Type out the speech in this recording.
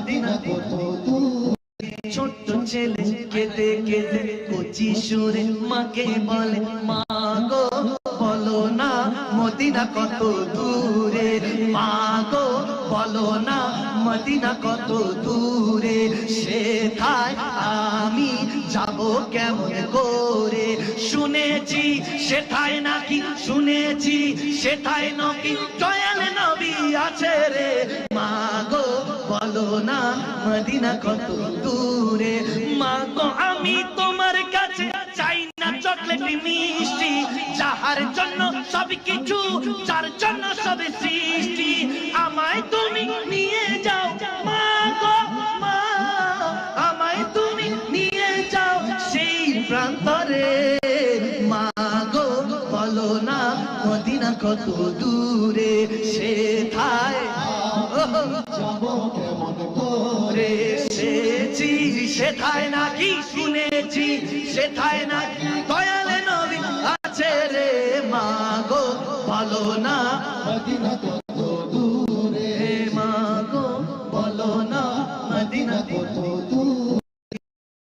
Medina কত দূর। ছোট্ট ছেলে কেঁদে কেঁদে কচি সুরে মাকে বলে, মা গো বলো না মদিনা কত দূরে, মা গো বলো না মদিনা কত দূরে, সেথায় আমি যাব কেমন করে, শুনেছি সেথায় নাকি, শুনেছি সেথায় নাকি দয়াল নবী আছে রে, মা গো বলো না মদিনা কত দূরে। মা গো আমি তোমার কাছে চাই না চকলেট মিষ্টি, যাহার জন্য সব কিছু, যার জন্য সব সৃষ্টি, আমায় তুমি নিয়ে যাও মা গো, মা আমায় তুমি নিয়ে যাও সেই প্রান্তরে, মা গো বলো না মদিনা কত দূরে, সেথায় যাব কেমন করে, এসেছি সেথায় নাকি, শুনেছি সেথায় নাকি দয়াল নবী আছে রে, মা গো বলো না মদিনা।